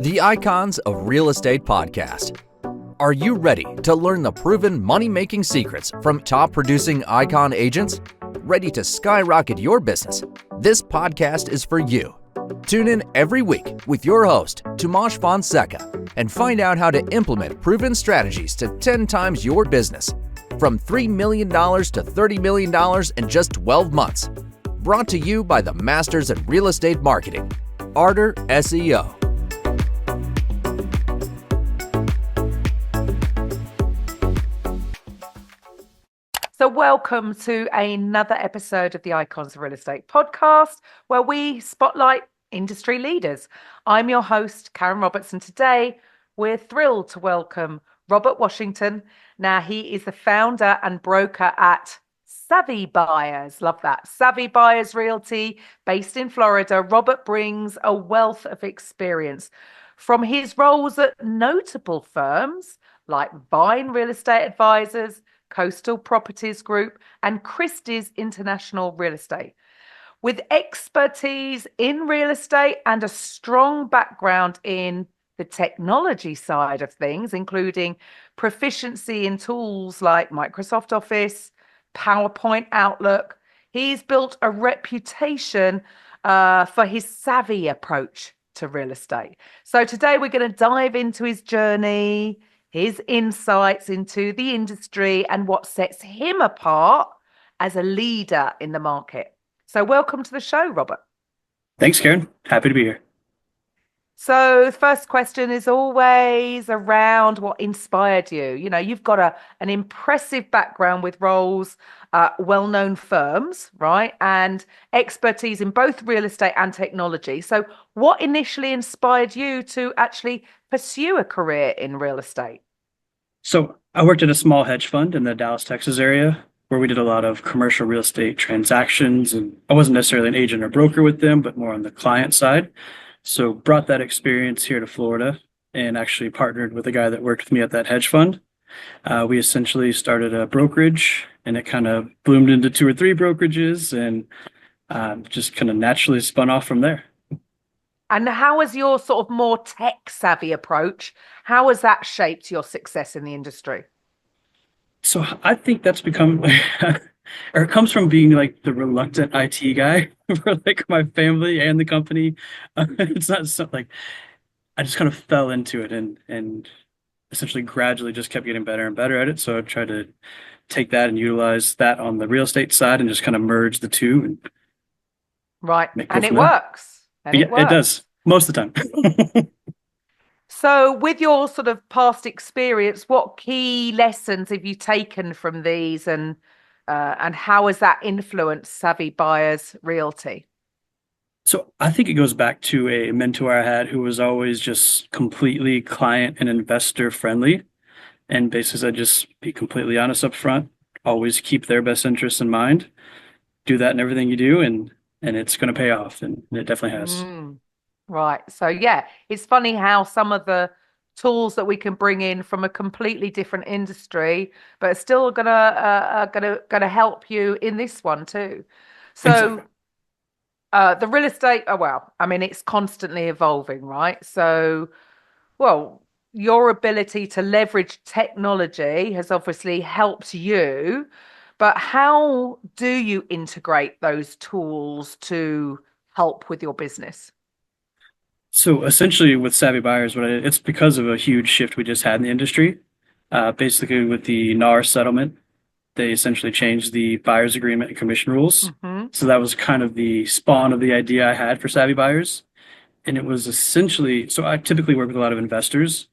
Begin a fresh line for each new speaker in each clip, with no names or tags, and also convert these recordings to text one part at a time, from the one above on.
The Icons of Real Estate Podcast. Are you ready to learn the proven money-making secrets from top-producing Icon agents? Ready to skyrocket your business? This podcast is for you. Tune in every week with your host, Tomasz Fonseca, and find out how to implement proven strategies to 10 times your business, from $3 million to $30 million in just 12 months. Brought to you by the Masters in Real Estate Marketing, Arter SEO.
So welcome to another episode of the Icons of Real Estate podcast, where we spotlight industry leaders. I'm your host, Karen Roberts, and today we're thrilled to welcome Robert Washington. Now, he is the founder and broker at Savvy Buyers. Love that. Savvy Buyers Realty, based in Florida. Robert brings a wealth of experience from his roles at notable firms like Vine Real Estate Advisors, Coastal Properties Group, and Christie's International Real Estate. With expertise in real estate and a strong background in the technology side of things, including proficiency in tools like Microsoft Office, PowerPoint, Outlook, he's built a reputation for his savvy approach to real estate. So today we're going to dive into his journey, his insights into the industry, and what sets him apart as a leader in the market. So welcome to the show, Robert.
Thanks, Karen. Happy to be here.
So the first question is always around what inspired you. You know, you've got an impressive background with roles, well-known firms, right? And expertise in both real estate and technology. So what initially inspired you to actually pursue a career in real estate?
So I worked at a small hedge fund in the Dallas, Texas area where we did a lot of commercial real estate transactions. And I wasn't necessarily an agent or broker with them, but more on the client side. So brought that experience here to Florida and actually partnered with a guy that worked with me at that hedge fund. We essentially started a brokerage, and it kind of bloomed into 2 or 3 brokerages, and just kind of naturally spun off from there.
And how has your sort of more tech savvy approach, how has that shaped your success in the industry?
So I think that's become, or it comes from being like the reluctant IT guy for like my family and the company. It's not something like I just kind of fell into it and essentially gradually just kept getting better and better at it. So I tried to take that and utilize that on the real estate side and just kind of merge the two. And
right. And it works.
It does most of the time.
So with your sort of past experience, what key lessons have you taken from these, and how has that influenced Savvy Buyers Realty?
So I think it goes back to a mentor I had who was always just completely client and investor friendly. And basically said, just be completely honest up front, always keep their best interests in mind, do that in everything you do, and it's going to pay off. And it definitely has.
Right. So yeah, it's funny how some of the tools that we can bring in from a completely different industry, but are still gonna help you in this one too. So the real estate, it's constantly evolving, right? So, your ability to leverage technology has obviously helped you, but how do you integrate those tools to help with your business?
So essentially with Savvy Buyers, it's because of a huge shift we just had in the industry. Basically with the NAR settlement, they essentially changed the buyer's agreement and commission rules. So that was kind of the spawn of the idea I had for Savvy Buyers. And it was essentially, so I typically work with a lot of investors,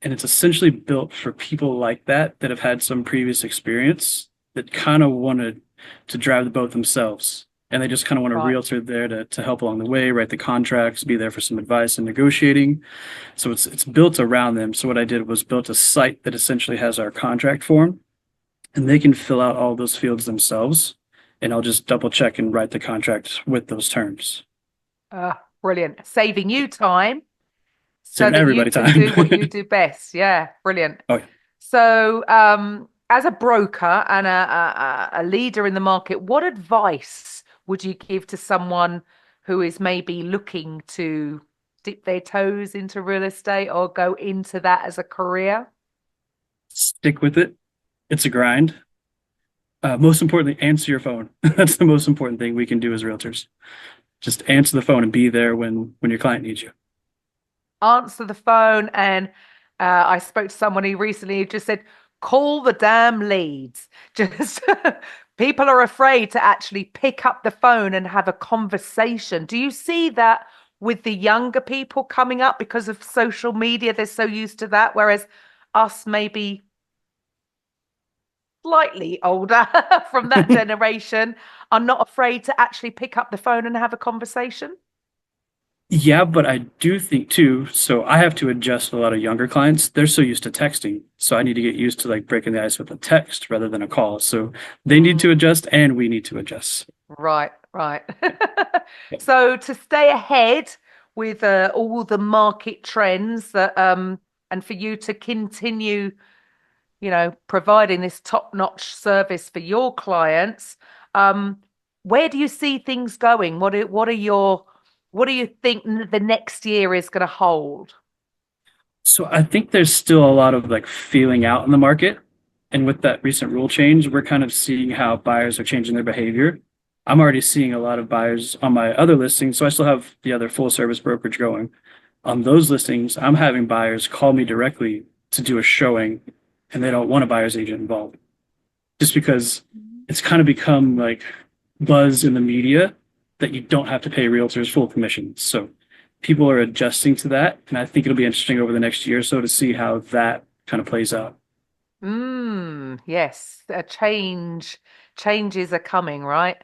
and it's essentially built for people like that have had some previous experience that kind of wanted to drive the boat themselves. And they just kind of want a realtor there to help along the way, write the contracts, be there for some advice and negotiating. So it's built around them. So what I did was built a site that essentially has our contract form, and they can fill out all those fields themselves. And I'll just double check and write the contract with those terms.
Brilliant. Saving you time.
So that everybody
you can
time.
do what you do best. Yeah, brilliant.
Oh, yeah.
So as a broker and a leader in the market, what advice would you give to someone who is maybe looking to dip their toes into real estate or go into that as a career?
Stick with it. It's a grind. Most importantly, answer your phone. That's the most important thing we can do as realtors. Just answer the phone and be there when your client needs you.
Answer the phone. And I spoke to someone who recently just said, call the damn leads. Just people are afraid to actually pick up the phone and have a conversation. Do you see that with the younger people coming up because of social media? They're so used to that, whereas us maybe slightly older from that generation are not afraid to actually pick up the phone and have a conversation.
Yeah, but I do think too, so I have to adjust a lot of younger clients. They're so used to texting. So I need to get used to like breaking the ice with a text rather than a call. So they need to adjust and we need to adjust.
Right, right. So to stay ahead with all the market trends that and for you to continue, providing this top-notch service for your clients, where do you see things going? What do you think the next year is going to hold?
So I think there's still a lot of like feeling out in the market. And with that recent rule change, we're kind of seeing how buyers are changing their behavior. I'm already seeing a lot of buyers on my other listings. So I still have the other full service brokerage going. On those listings, I'm having buyers call me directly to do a showing and they don't want a buyer's agent involved. Just because it's kind of become like buzz in the media that you don't have to pay realtors full commission. So people are adjusting to that. And I think it'll be interesting over the next year or so to see how that kind of plays out.
Yes, changes are coming, right?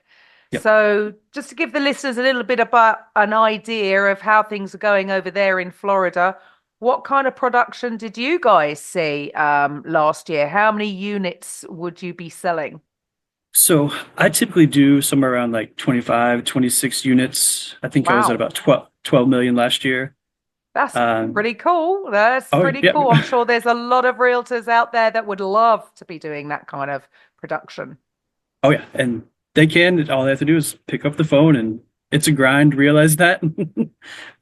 Yep.
So just to give the listeners a little bit about an idea of how things are going over there in Florida, what kind of production did you guys see last year? How many units would you be selling?
So I typically do somewhere around like 25, 26 units. I think I was at
Wow,
about 12 million last year.
that's
Um,
pretty cool. That's
oh,
pretty
yeah.
cool. I'm sure there's a lot of realtors out there that would love to be doing that kind of production.
Oh, yeah. And they can. All they have to do is pick up the phone and it's a grind, realize that,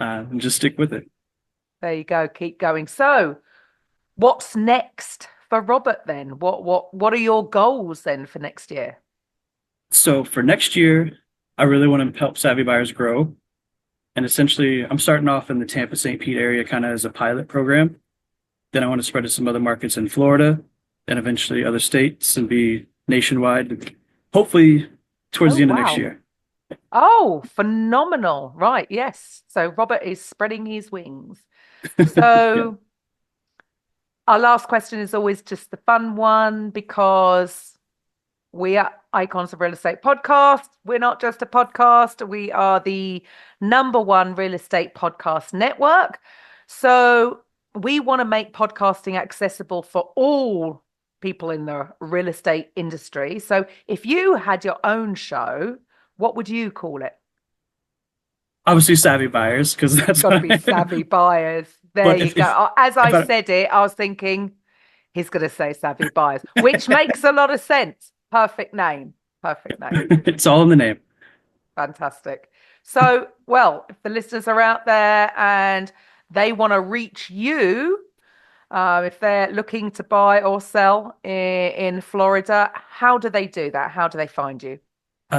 and just stick with it.
There you go. Keep going. So, what's next for Robert then? What are your goals then for next year?
So for next year, I really want to help savvy buyers grow. And essentially, I'm starting off in the Tampa St. Pete area kind of as a pilot program. Then I want to spread to some other markets in Florida and eventually other states and be nationwide, hopefully towards
Oh,
the end of next
wow.
year.
Oh, phenomenal. Right. Yes. So Robert is spreading his wings. So our last question is always just the fun one because we are Icons of Real Estate Podcast. We're not just a podcast, we are the #1 real estate podcast network. So we want to make podcasting accessible for all people in the real estate industry. So if you had your own show, what would you call it?
Obviously, savvy buyers, because
It's
that's
got to
what
be Savvy Buyers. There
but
you go. As
if
I
I,
said it, I was thinking he's going to say Savvy Buyers, which makes a lot of sense. Perfect name. Perfect name.
it's all in the name.
Fantastic. So, well, if the listeners are out there and they want to reach you, if they're looking to buy or sell in Florida, how do they do that? How do they find you?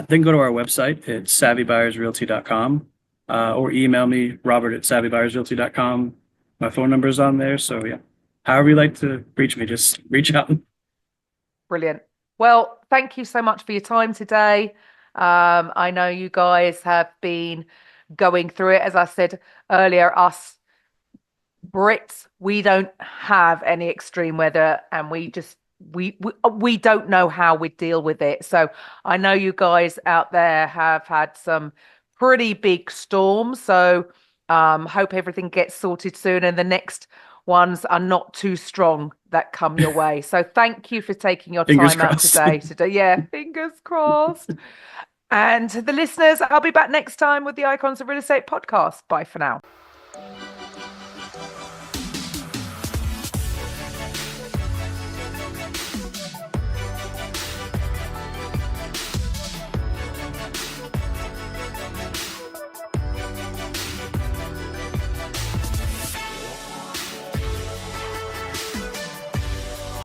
Then go to our website. It's savvybuyersrealty.com or email me, Robert at savvybuyersrealty.com. My phone number is on there. So, yeah, however you like to reach me, just reach out.
Brilliant. Well, thank you so much for your time today. I know you guys have been going through it. As I said earlier, us Brits, we don't have any extreme weather and we don't know how we deal with it. So I know you guys out there have had some pretty big storms. So hope everything gets sorted soon and the next ones are not too strong that come your way. So thank you for taking your
Fingers
time out
crossed.
today to do. Yeah, fingers crossed. And the listeners, I'll be back next time with the Icons of Real Estate podcast. Bye for now.